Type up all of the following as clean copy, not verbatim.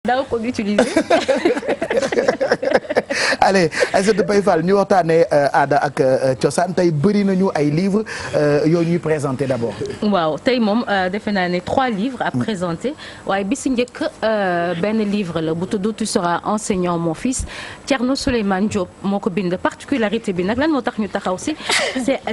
daaw ko utiliser. allez Aïssatou Paye Fall ñu waxtaanee aada ak cosaan tey bëri nañu ay livres yoo ñuy présenter d'abord. waaw tey moom defe naa ne 3 livres à présenter waaye bi si njëkk benn livre la bu tudd Tu seras enseignant mon fils Thierno Souleymane Diop moo ko bind particularité bi nag lan moo tax ñu taxaw si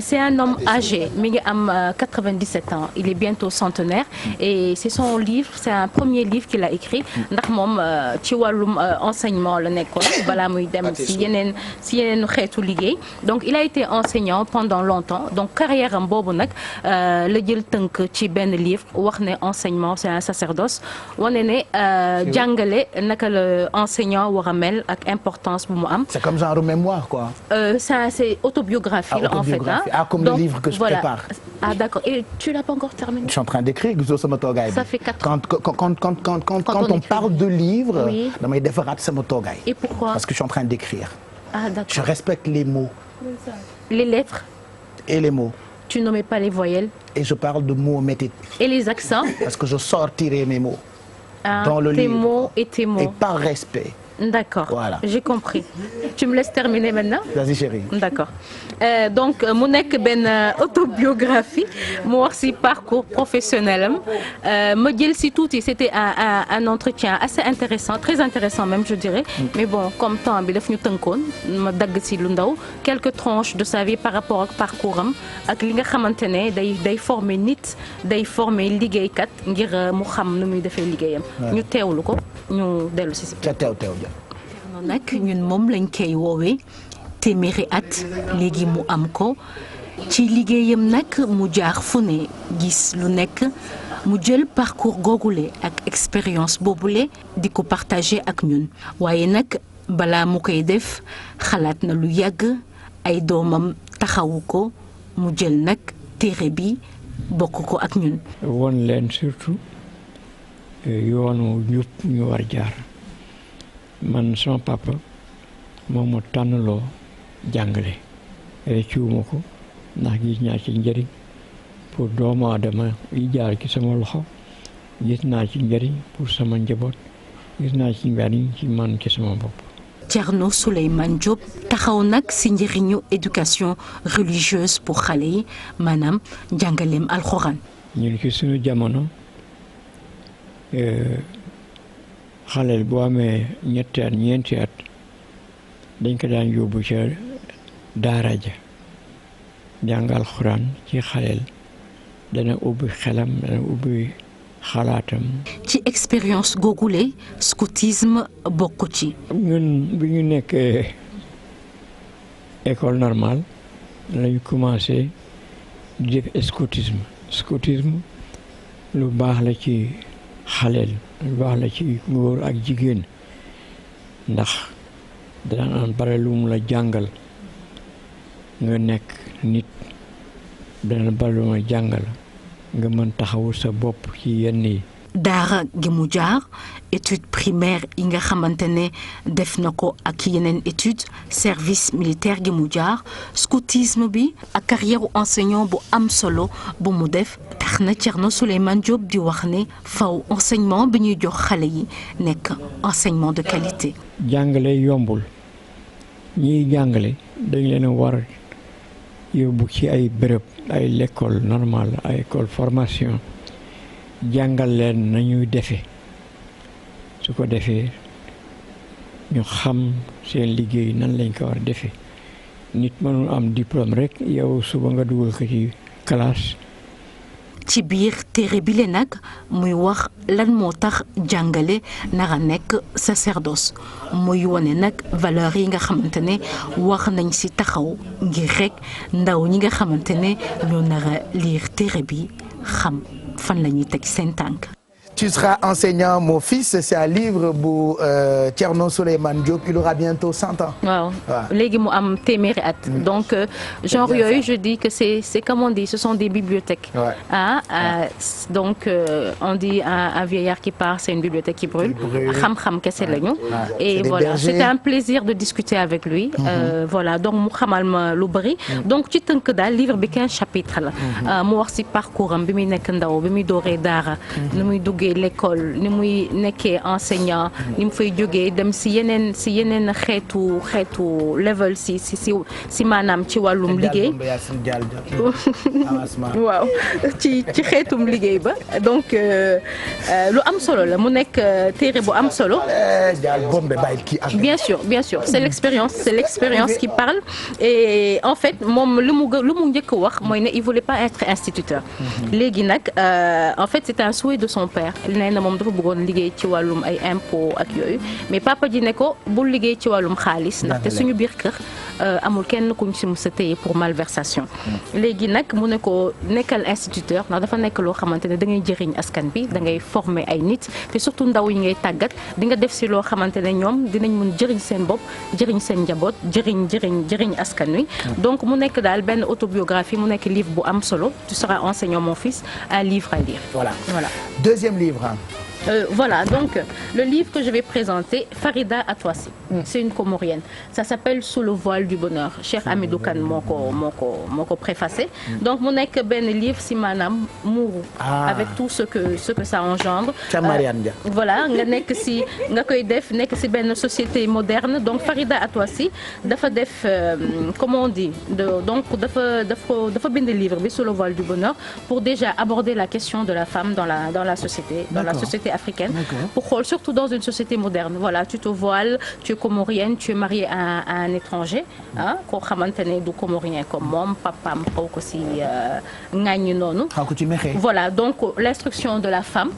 c'est un homme âgé mi ngi am 97 ans il est bientôt centenaire et c'est son livre c'est un premier livre qu'il a écrit ndax moom ci wàllum enseignement la nekkoon balaa muy dem si yeneen xeetu liggéey donc il a été enseignant pendant longtemps donc carrière am boobu nag la jël tënk ci benn livre wax ne enseignement c'est un sacerdoce wane ne jàngale naka la enseignant war a mel ak importance bu mu am. C'est comme genre mémoire quoi. Ça c'est autobiographie en fait comme donc, le livre que je prépare. Ah d'accord et tu l'as pas encore terminé. Je suis en train d'écrire gisoo sama toogaay bi. Ça fait 4 ans. Quand on parle de livre. Oui. damay defaraat sama toogaay. Et pourquoi? Parce que je suis en train d'écrire. Ah d'accord. Je respecte les mots. Les lettres. Et les mots. Tu nommais pas les voyelles. Et je parle de mots métiers. Et les accents. Parce que je sortirai mes mots. Dans le livre. Tes mots et tes mots. Et par respect. D'accord. Voilà. J'ai compris. Tu me laisses terminer maintenant? Vas-y chérie. D'accord. Donc mu nekk benn autobiographie mu wax ci parcours professionnel am ma jël ci tuuti c'était un entretien assez intéressant très intéressant même je dirais mais bon comme temps bi daf ñu tënkoon ma dagg ci lu ndaw quelques tranches de sa vie par rapport ak parcours am ak li nga xamante ne day former nit day former liggéeykat ngir mu xam nu muy defee liggéeyam. ñu teewlu ko ñu dellu ci. teew nag ñun moom lañ koy woowee téeméeri at léegi mu am ko ci liggéeyam nag mu jaar fu ne gis lu nekk mu jël parcours googule ak expérience boobule di ko partager ak ñun waaye nag balaa mu koy def xalaat na lu yàgg ay doomam taxawu ko mu jël nag téere bi bokk ko ak ñun. won leen surtout yoonu njub ñu war jaar. man sama papa moom mu tànnaloo jàngale réccuwuma ko ndax gis naa ci njëriñ pour doomu aadama yi jaar ci sama loxo gis naa ci njëriñ pour sama njaboot gis naa ci njëriñ ci man ci sama bopp. Thierno Souleymane Diop taxaw nag ci njëriñu éducation religieuse pour xale yi maanaam jàngaleem alxuraan. ñun ci suñu jamono. xaleel boo amee ñetti at ñeenti at dañ ko daan yóbbu ca daara ja jàngal xuraan ci xaleel dana ubbi xelam dana ubbi xalaatam. ci expérience googule scoutisme bokk ci. ñun bi ñu nekkee école normale lañu commencé di def scoutisme lu baax la ci xaleel lu baax la ci góor ak jigéen ndax dana am bare lu mu la jàngal nga nekk nit dana bare lu mu la jàngal nga mën taxawu sa bopp ci yenn yi. daara gi mu jaar étude primaire yi nga xamante ne def na ko ak yeneen étude service militaire gi mu jaar scoutisme bi ak carrière enseignant bu am solo bu mu def tax na Thierno Souleymane Diop di wax ne faw enseignement bi ñuy jox xale yi nekk enseignement de qualité. jàngale yombul ñiy jàngale dañ leen a war yóbbu ci ay béréb ay l'école normale ay école formation jàngal leen nañuy defee su ko defee ñu xam seen liggéey nan lañ ko war a defee nit mënul am diplôme rek yow suba nga dugal ko ci classe. ci biir téere bi le nag muy wax lan moo tax jàngale nara nekk sacerdoce muy wone nag valeur yi nga xamante ne wax nañ ci taxaw ngir rek ndaw ñi nga xamante ne ñoo nara lire téere bi xam fan la ñuy teg seen tànk. Tu seras enseignant mon fils c'est un livre bu Thierno Souleymane Diop il aura bientôt 100 ans. waaw léegi mu am téeméeri at. donc genre yooyu je dis que c'est comme on dit ce sont des bibliothèques. Donc on dit un vieillard qui part c'est une bibliothèque qui brûle. xam-xam kese lañu. et voilà c'était un plaisir de discuter avec lui. voilà donc mu xamal ma lu bari. donc ci tënk daal livre bi 15 chapitres la. mu wax ci parcours am bi muy nekk ndaw bi muy dooree daara. nu muy duggee jógee l'école ni muy nekkee enseignant ni mu fay jógee dem si yeneen xeetu level si maanaam ci wàllum liggéey waaw ci xeetum liggéey ba donc lu am solo la mu nekk téere bu am solo bien sûr c'est l'expérience qui parle et en fait moom lu mu njëkk wax mooy ne il voulait pas être instituteur léegi nag en fait c'est un souhait de son père nee na moom dafa bëggoon liggéey ci wàllum ay impôts ak yooyu mais papa ji ne ko bul liggéey ci wàllum xaalis ndaxte suñu biir kër amul kenn kuñ si mës a téye pour malversation léegi nag mu ne ko nekkal instituteur ndax dafa nekk loo xamante ne da ngay jëriñ askan bi da ngay former ay nit te surtout ndaw yi ngay tàggat di nga def si loo xamante ne ñoom dinañ mun jëriñ seen bopp jëriñ seen njaboot jëriñ askan wi donc mu nekk daal benn autobiographie mu nekk livre bu am solo tu seras enseignant mon fils un livre à lire voilà deuxième livre voilà donc le livre que je vais présenter Farida Atoissi c'est une Comorienne ça s'appelle Sous le voile du bonheur Cheikh Hamidou Kane moo ko préfacé donc mu nekk benn livre si maanaam muuru avec tout ce que ça engendre voilà nga koy def nekk si benn société moderne donc Farida Atoissi dafa def comment on dit donc dafa bind livre bi Sous le voile du bonheur pour déjà aborder la question de la femme dans la société africaine pour xool surtout dans une société moderne voilà tu te voiles tu es comorienne tu es mariée à un étranger koo xamante ne du comorien comme moom papaam xaw ko si ŋàññi noonu voilà donc l'instruction de la femme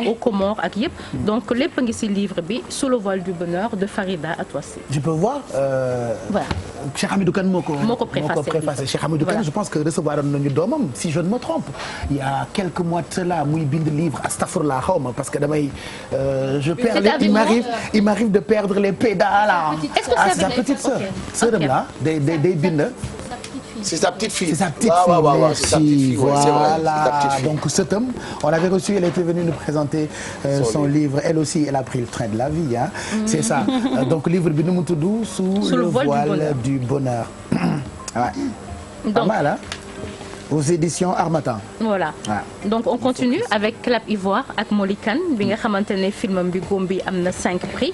aux Comores ak yëpp donc lépp ngi si livre bi Sous le voile du bonheur de Farida Atoissi je peux voir voilà Cheikh Hamidou Kane moo ko préfacé Cheikh Hamidou Kane je pense que recevoir nañu doomam si je ne me trompe il y a quelques mois de cela muy bind livre astafurlah xaw ma parce que damay je perds il m'arrive de perdre les pédales sa petite sœur sœuram là day bind c'est sa petite fille. C'est sa petite fille. Voilà. Donc sëtam on l'avait reçu elle était venue nous présenter son livre elle aussi elle a pris le train de la vie c'est ça donc livre bi nu mu tudd Sous le voile du bonheur. Pas mal aux éditions Harmattan. Voilà. Donc on continue avec Clap Ivoire ak Molly Kane bi nga xamante ne film bi góom bi am na 5 prix.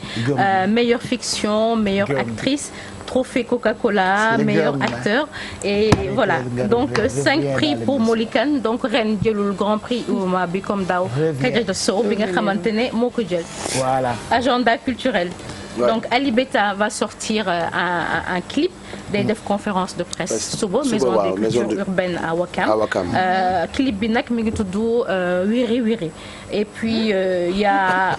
Meilleure fiction, meilleure actrice. Trophée Coca-Cola, meilleur acteur et voilà donc 5 prix pour Molly Kane donc ren jëlul grand prix Ouma bi comme daaw Kajata Sow bi nga xamante ne moo ko jël. Voilà. Agenda culturel. Donc Ali Beta va sortir un clip day def conférence de presse suba maison des cultures urbaines à Ouakam clip bi nag mi ngi tudd Wiri Wiri et puis il y a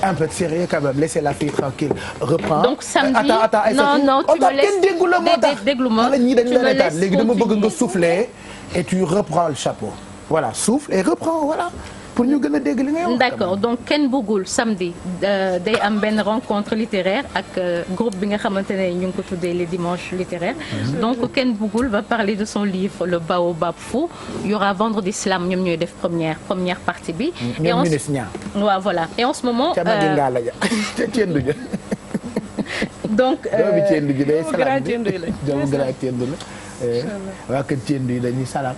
un peu de sérieux quand même laissez la fille tranquille reprends donc samedi non tu me laisses déglu ma tu me laisses léegi dama bëgg nga souffler et tu reprends le chapeau voilà souffle et reprends voilà pour ñu gën a dégg li ngay wax. D'accord donc Ken Bougoul samedi day am benn rencontre littéraire ak groupe bi nga xamante ne ñu ngi ko tuddee les dimanches littéraires. Donc Ken Bougoul va parler de son livre Le Baobab Fou. Il y aura Vendredi Slam ñoom ñooy def première partie bi. et waaw voilà et en ce moment. donc. doomu Thiendou ji day salaam bi doomu grand Thiendou la waa kër Thiendou yi dañuy salaam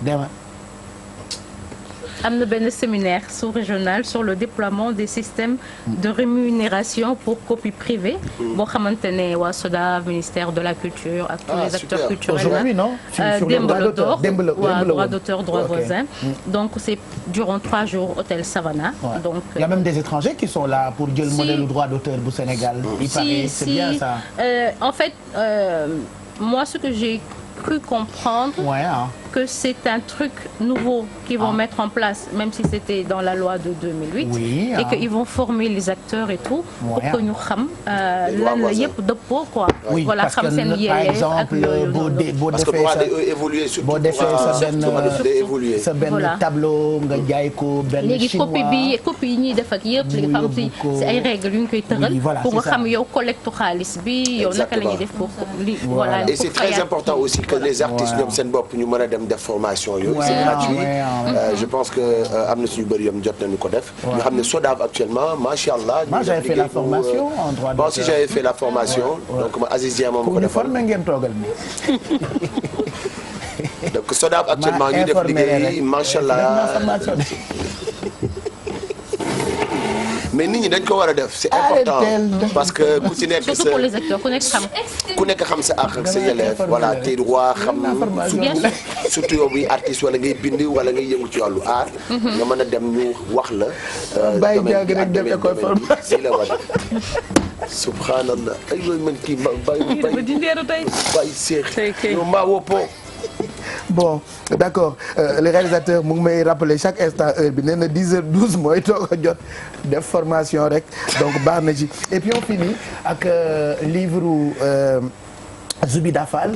dema. am na benn séminaire sous-régional sur le déploiement des systèmes de rémunération pour copie privée boo xamante ne waa SODAV ministère de la culture ak tous les acteurs culturels aujourd'hui non démb la droit d'auteur droit voisin donc c'est durant 3 jours hôtel Savannah donc il y a même des étrangers qui sont là pour jël modèle droit d'auteur bu Sénégal il paraît c'est bien ça en fait moi ce que j'ai cru comprendre que c'est un truc nouveau qu'ils vont mettre en place, même si c'était dans la loi de 2008, et qu'ils vont former les acteurs et tout, pour que nous sachions lan la yëpp dëppoo quoi. Voilà xam seen yéeye ak loolu. Parce que boo defee sa benn tableau nga jaay ko benn chinois. léegi copie yi ñuy def ak yëpp li nga xam si ay règles yu ñu koy tëral pour nga xam yow collecte xaalis bi yow naka la ñuy def pour li voilà. Et c'est très important aussi que les artistes ñoom seen bopp ñu mën a dem def formation yooyu c'est gratuit je pense que am na suñu bëri yom jot nañu ko def ñu xam ne SODAV actuellement macha allah moi j'avais fait la formation en droit bon si j'avais fait la formation donc Aziz Dia moom ko defoon ngeen toogal ni donc SODAV actuellement ñu def liggéey macha allah mais nit ñi dañ ko war a def c'est important parce que ku ci nekk surtout pour les acteurs ku nekk xam sa àq ak sa yelleef voilà tes droits xam surtout yow muy artiste wala ngay bind wala ngay yëngu ci wàllu art nga mën a dem ñu wax la bàyyi jàng rek dem école formation la war subhanallah ay yooyu man kii bàyyi seex yow maa woppoo bon d'accord le réalisateur mu ngi may rappeler chaque instant heure bi nee na 10h12 mooy toog a jot def formation rek donc baax na ci et puis on finit ak livre Zoubida Fall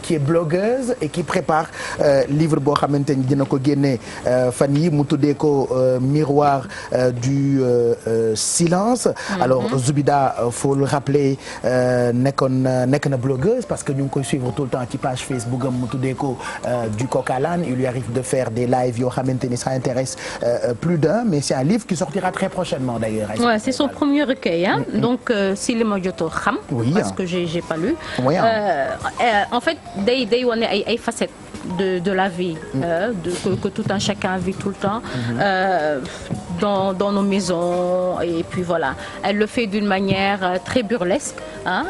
qui est blogueuse et qui prépare livre boo xamante ni dina ko génne fan yi mu tuddee ko miroir du silence. Alors Zoubida faut le rappeler nekk na blogueuse parce que ñu ngi koy suivre tout le temps ci page Facebook am mu tuddee ko du coq à l'âne. Il lui arrive de faire des lives yoo xamante ni ça intéresse plus d'un, mais c'est un livre qui sortira très prochainement d'ailleurs. Ouais, c'est son premier recueil hein. Donc si li ma jot a xam parce que j'ai pas lu. Oui, en fait day wane ay facettes de la vie que tout un chacun vit tout le temps dans nos maisons et puis voilà elle le fait d'une manière très burlesque hein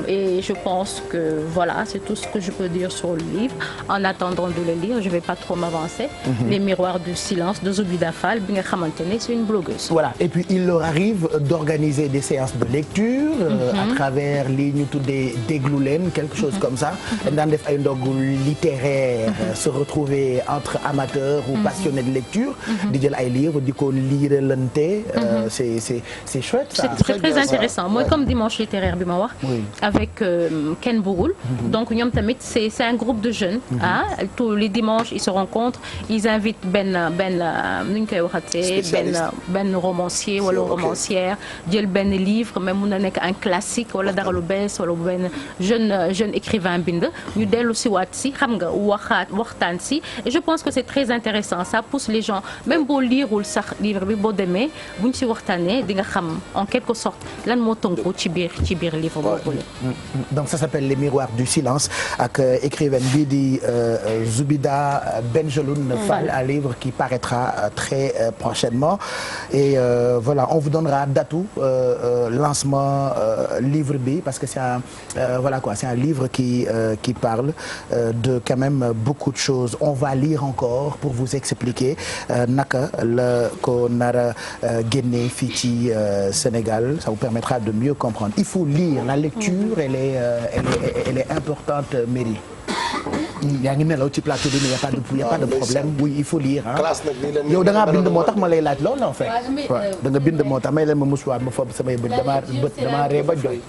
et je pense que voilà c'est tout ce que je peux dire sur le livre en attendant de le lire je vais pas trop m'avancer Les miroirs du silence de Zoubida Fall bi nga xamante ne c'est une blogueuse voilà et puis il leur arrive d'organiser des séances de lecture à travers li ñu tuddee déglu leen quelque chose comme ça dañ daan def ay ndogu littéraire se retrouver entre amateurs ou passionnés de lecture di jël ay livres di ko liiralante c'est chouette ça c'est très intéressant mooy comme dimanche littéraire bi ma wax avec Ken Bougoul donc ñoom tamit c'est un groupe de jeunes ah tous les dimanches ils se rencontrent ils invitent benn nu ñu koy waxatee benn romancier wala romancière jël benn livre mais mun na nekk un classique wala dara lu bees wala benn jeune écrivain bind ñu dellu si waat si xam nga waxtaan si et je pense que c'est très intéressant ça pousse les gens même boo liirul sax livre bi boo demee buñ si waxtaanee di nga xam en quelque sorte lan moo tënku ci biir livre boobu donc ça s'appelle Les miroirs du silence ak écrivaine bii di Zoubida Benjeloun Fall un livre qui paraîtra très prochainement et voilà on vous donnera datu lancement livre bi parce que c'est un voilà quoi c'est un livre qui parle de quand même beaucoup de choses on va lire encore pour vous expliquer naka la ko nara génne fii ci Sénégal ça vous permettra de mieux comprendre il faut lire la lecture elle est importante Merry yaa ngi nelaw ci plateau bi mais y a pas de problème oui il faut lire ah yow da ngaa bind moo tax ma lay laaj loolu en fait da nga bind moo tax may leen ma musuwaat ma fob samay bët damaa ree ba jooy